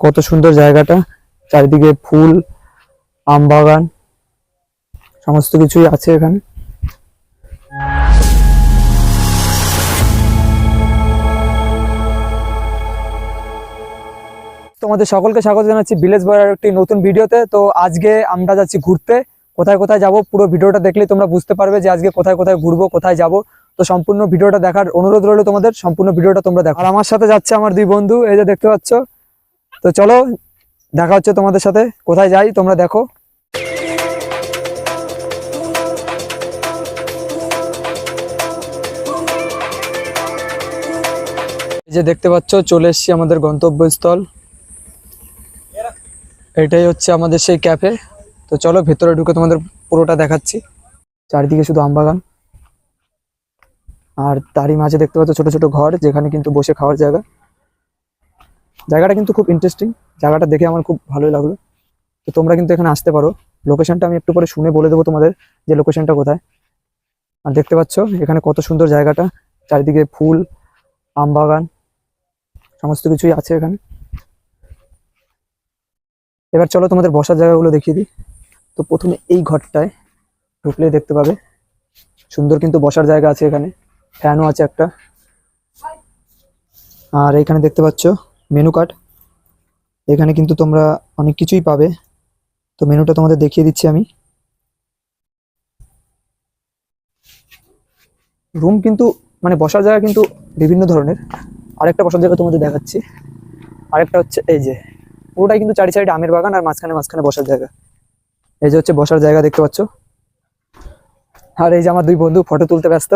কত সুন্দর জায়গাটা, চারিদিকে ফুল, আম বাগান, সমস্ত কিছুই আছে এখানে। তোমাদের সকলকে স্বাগত জানাচ্ছি ভিলেজ বয়ের একটি নতুন ভিডিওতে। তো আজকে আমরা যাচ্ছি ঘুরতে। কোথায় কোথায় যাব পুরো ভিডিওটা দেখলেই তোমরা বুঝতে পারবে যে আজকে কোথায় কোথায় ঘুরবো, কোথায় যাব। তো সম্পূর্ণ ভিডিওটা দেখার অনুরোধ রইলো তোমাদের, সম্পূর্ণ ভিডিওটা তোমরা দেখো। আর আমার সাথে যাচ্ছে আমার দুই বন্ধু, এই যে দেখতে পাচ্ছ। তো চলো দেখা হচ্ছে তোমাদের সাথে, কোথায় যাই তোমরা দেখো। এই যে দেখতে পাচ্ছ চলে এসেছি আমাদের গন্তব্যস্থল, এটাই হচ্ছে আমাদের সেই ক্যাফে। তো চলো ভেতরে ঢুকে তোমাদের পুরোটা দেখাচ্ছি। চারিদিকে শুধু আমবাগান, আর তারই মাঝে দেখতে পাচ্ছ ছোট ছোট ঘর, যেখানে কিন্তু বসে খাওয়ার জায়গা। জায়গাটা কিন্তু খুব ইন্টারেস্টিং, জায়গাটা দেখে আমার খুব ভালোই লাগলো। তো তোমরা কিন্তু এখানে আসতে পারো। লোকেশনটা আমি একটু পরে শুনে বলে দেবো তোমাদের যে লোকেশনটা কোথায়। আর দেখতে পাচ্ছ এখানে কত সুন্দর জায়গাটা, চারিদিকে ফুল, আমবাগান, সমস্ত কিছুই আছে এখানে। এবার চলো তোমাদের বসার জায়গাগুলো দেখিয়ে দিই। তো প্রথমে এই ঘরটায় ঢুকলেই দেখতে পাবে সুন্দর কিন্তু বসার জায়গা আছে, এখানে ফ্যানও আছে একটা। আর এখানে দেখতে পাচ্ছ মেনু কার্ড, এখানে কিন্তু তোমরা অনেক কিছুই পাবে। তো মেনুটা তোমাদের দেখিয়ে দিচ্ছি আমি। রুম কিন্তু মানে বসার জায়গা কিন্তু বিভিন্ন ধরনের। আরেকটা বসার জায়গা তোমাদের দেখাচ্ছি। আরেকটা হচ্ছে এই যে পুরোটাই কিন্তু চারি সাইডে আমের বাগান, আর মাঝখানে মাঝখানে বসার জায়গা। এই যে হচ্ছে বসার জায়গা দেখতে পাচ্ছ। আর এই যে আমার দুই বন্ধু ফটো তুলতে ব্যস্ত,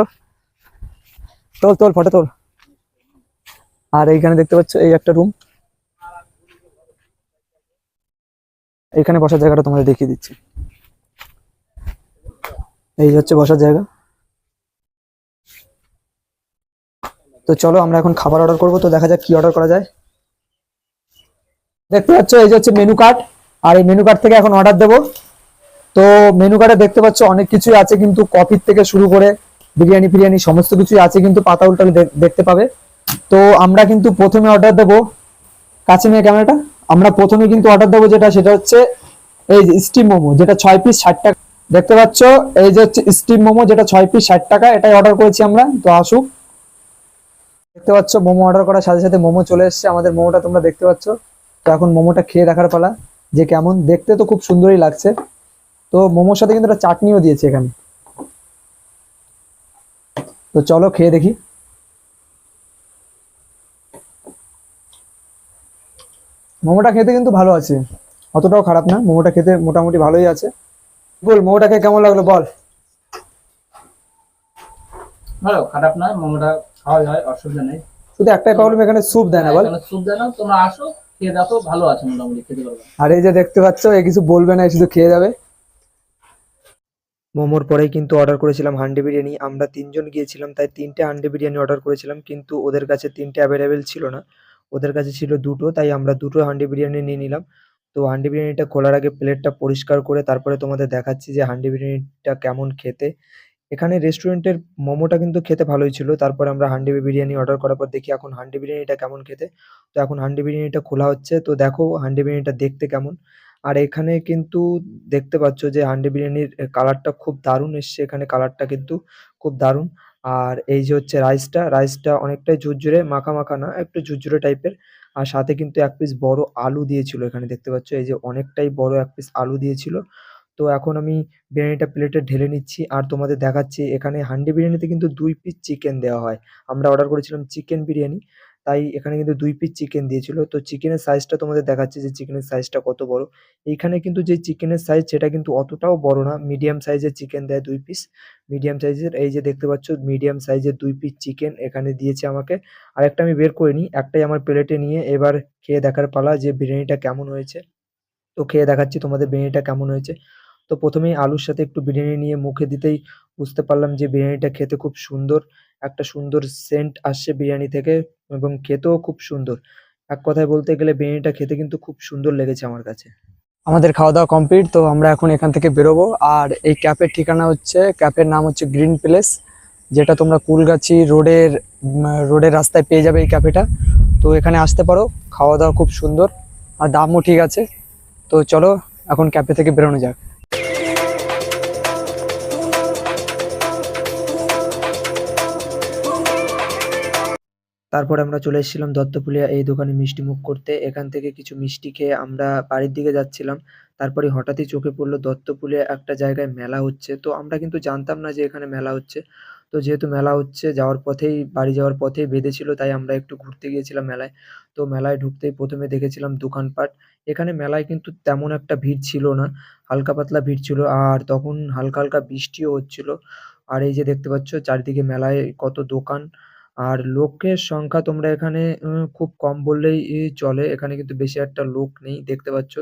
তোল তোল ফটো তোল। আর এইখানে দেখতে পাচ্ছ এই একটা রুম, এইখানে বসার জায়গাটা তোমাদের দেখিয়ে দিচ্ছি। এই যে হচ্ছে বসার জায়গা। তো চলো আমরা এখন খাবার অর্ডার করবো, তো দেখা যাক কি অর্ডার করা যায়। দেখতে পাচ্ছ এই যে হচ্ছে মেনু কার্ড, আর এই মেনু কার্ড থেকে এখন অর্ডার দেবো। তো মেনু কার্ডে দেখতে পাচ্ছ অনেক কিছুই আছে, কিন্তু কফির থেকে শুরু করে বিরিয়ানি ফিরিয়ানি সমস্ত কিছুই আছে, কিন্তু পাতা উল্টালে দেখতে পাবে। তো আমরা কিন্তু প্রথমে অর্ডার দেবো, কাছে নিয়ে ক্যামেরাটা। আমরা প্রথমে কিন্তু অর্ডার দেবো সেটা হচ্ছে এই যে স্টিম মোমো, যেটা 6 পিস 60 টাকা। দেখতে পাচ্ছ এই যে হচ্ছে স্টিম মোমো, যেটা 6 পিস 60 টাকা, এটাই অর্ডার করেছি আমরা। তো আসুক। দেখতে পাচ্ছ মোমো অর্ডার করার সাথে সাথে মোমো চলে এসেছে। আমাদের মোমোটা তোমরা দেখতে পাচ্ছ। তো এখন মোমোটা খেয়ে দেখার পালা যে কেমন। দেখতে তো খুব সুন্দরই লাগছে। তো মোমোর সাথে কিন্তু একটা চাটনিও দিয়েছে এখানে। তো চলো খেয়ে দেখি। মোমোটা খেতে কিন্তু ভালো আছে, অতটাও খারাপ না। মোমোটা খেতে মোটামুটি ভালোই আছে। বল মোমোটা খেয়ে কেমন লাগলো বল। ভালো, খারাপ না, মোমোটা খাওয়া যায়, অসুবিধা নেই। শুধু একটাই প্রবলেম, এখানে স্যুপ দেয় না বল। এখানে স্যুপ দেয় না, তোমরা আসো খেয়ে দেখো, ভালো আছে, মোটামুটি খেতে পারবে। আর এই যে দেখতে পাচ্ছ এ কিছু বলবে না, শুধু খেয়ে যাবে। মোমোর পরেই কিন্তু অর্ডার করেছিলাম হান্ডি বিরিয়ানি। আমরা তিনজন গিয়েছিলাম, তাই 3টে হান্ডি বিরিয়ানি অর্ডার করেছিলাম, কিন্তু ওদের কাছে 3টে অ্যাভেলেবেল ছিল না, ওদের কাছে ছিল 2টো। তাই আমরা 2টো হান্ডি বিরিয়ানি নিয়ে নিলাম। তো হান্ডি বিরিয়ানিটা খোলার আগে প্লেটটা পরিষ্কার করে তারপরে তোমাদের দেখাচ্ছি যে হান্ডি বিরিয়ানিটা কেমন খেতে। এখানে রেস্টুরেন্টের মোমোটা কিন্তু খেতে ভালোই ছিল। তারপরে আমরা হান্ডি বিরিয়ানি অর্ডার করার পর দেখি এখন হান্ডি বিরিয়ানিটা কেমন খেতে। তো এখন হান্ডি বিরিয়ানিটা খোলা হচ্ছে, তো দেখো হান্ডি বিরিয়ানিটা দেখতে কেমন। আর এখানে কিন্তু দেখতে পাচ্ছ যে হান্ডি বিরিয়ানির কালারটা খুব দারুণ এসছে, এখানে কালারটা কিন্তু খুব দারুণ। আর এই যে হচ্ছে রাইসটা অনেকটাই ঝুরঝুরে, মাখা মাখা না, একটু ঝুরঝুরে টাইপের। আর সাথে কিন্তু এক পিস বড় আলু দিয়েছিল, এখানে দেখতে পাচ্ছ এই যে অনেকটাই বড় এক পিস আলু দিয়েছিল। তো এখন আমি বিরিয়ানিটা প্লেটে ঢেলে নিচ্ছি আর তোমাদের দেখাচ্ছি। এখানে হান্ডি বিরিয়ানিতে কিন্তু 2 পিস চিকেন দেওয়া হয়। আমরা অর্ডার করেছিলাম চিকেন বিরিয়ানি, তাই এখানে কিন্তু 2 পিস চিকেন দিয়েছিল। তো চিকেনের সাইজটা তোমাদের দেখাচ্ছি যে চিকেনের সাইজটা কত বড়। এইখানে কিন্তু যে চিকেনের সাইজ সেটা কিন্তু অতটাও বড় না, মিডিয়াম সাইজের চিকেন দেয় 2 পিস, মিডিয়াম সাইজের। এই যে দেখতে পাচ্ছ মিডিয়াম সাইজের 2 পিস চিকেন এখানে দিয়েছে আমাকে। আরেকটা আমি বের করে নিই, একটাই আমার প্লেটে নিয়ে এবার খেয়ে দেখার পালা যে বিরিয়ানিটা কেমন হয়েছে। তো খেয়ে দেখাচ্ছি তোমাদের বিরিয়ানিটা কেমন হয়েছে। তো প্রথমেই আলুর সাথে একটু বিরিয়ানি নিয়ে মুখে দিতেই বুঝতে পারলাম যে বিরিয়ানিটা খেতে খুব সুন্দর। একটা সুন্দর সেন্ট আসছে বিরিয়ানি থেকে, এবং খেতেও খুব সুন্দর। এক কথায় বলতে গেলে বিরিয়ানিটা খেতে কিন্তু খুব সুন্দর লেগেছে আমার কাছে। আমাদের খাওয়া দাওয়া কমপ্লিট, তো আমরা এখন এখান থেকে বেরোবো। আর এই ক্যাফের ঠিকানা হচ্ছে, ক্যাফের নাম হচ্ছে গ্রিন প্লেস, যেটা তোমরা কুলগাছি রোডের রাস্তায় পেয়ে যাবে এই ক্যাফেটা। তো এখানে আসতে পারো, খাওয়া দাওয়া খুব সুন্দর। আর দামও ঠিক আছে। তো চলো এখন ক্যাফে থেকে বেরোনো যাক। তারপর আমরা চলে এসেছিলাম দত্তপুলিয়া এই দোকানে মিষ্টিমুখ করতে। এখান থেকে কিছু মিষ্টি খেয়ে আমরা বাড়ির দিকে যাচ্ছিলাম। তারপরে হঠাৎই চোখে পড়লো দত্তপুলিয়া একটা জায়গায় মেলা হচ্ছে। তো আমরা কিন্তু জানতাম না যে এখানে মেলা হচ্ছে। তো যেহেতু মেলা হচ্ছে বাড়ি যাওয়ার পথেই বেঁধেছিল, তাই আমরা একটু ঘুরতে গিয়েছিলাম মেলায়। তো মেলায় ঢুকতেই ১ম এ দেখেছিলাম দোকানপাট। এখানে মেলায় কিন্তু তেমন একটা ভিড় ছিল না। হালকা পাতলা ভিড় ছিল, আর তখন হালকা, হালকা বৃষ্টিও হচ্ছিল। আর এই যে দেখতে পাচ্ছ চারিদিকে মেলায় কত দোকান। আর লোকের সংখ্যা তোমরা এখানে খুব কম বললেই চলে। এখানে কিন্তু বেশি একটা লোক নেই। দেখতে পাচ্ছ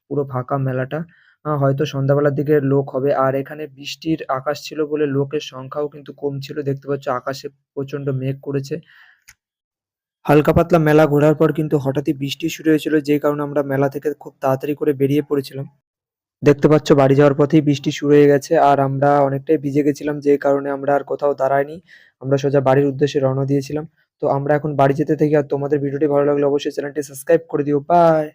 পুরো ফাঁকা মেলাটা। হয়তো সন্ধ্যাবেলার দিকে লোক হবে। আর এখানে বৃষ্টির আকাশ ছিল বলে লোকের সংখ্যাও কিন্তু কম ছিল। দেখতে পাচ্ছ আকাশে প্রচন্ড মেঘ করেছে। হালকা পাতলা মেলা ঘোরার পর কিন্তু হঠাৎই বৃষ্টি শুরু হয়েছিল, যে কারণে আমরা মেলা থেকে খুব তাড়াতাড়ি করে বেরিয়ে পড়েছিলাম। দেখতে পাচ্ছ বাড়ি যাওয়ার পথেই বৃষ্টি শুরু হয়ে গেছে, আর আমরা অনেকটাই ভিজে গেছিলাম, যে কারণে আমরা আর কোথাও দাঁড়াইনি। আমরা সোজা বাড়ির উদ্দেশ্যে রওনা দিয়েছিলাম। তো আমরা এখন বাড়ি যেতে থাকি। আর তোমাদের ভিডিওটি ভালো লাগলে অবশ্যই চ্যানেলটি সাবস্ক্রাইব করে দিও। বাই।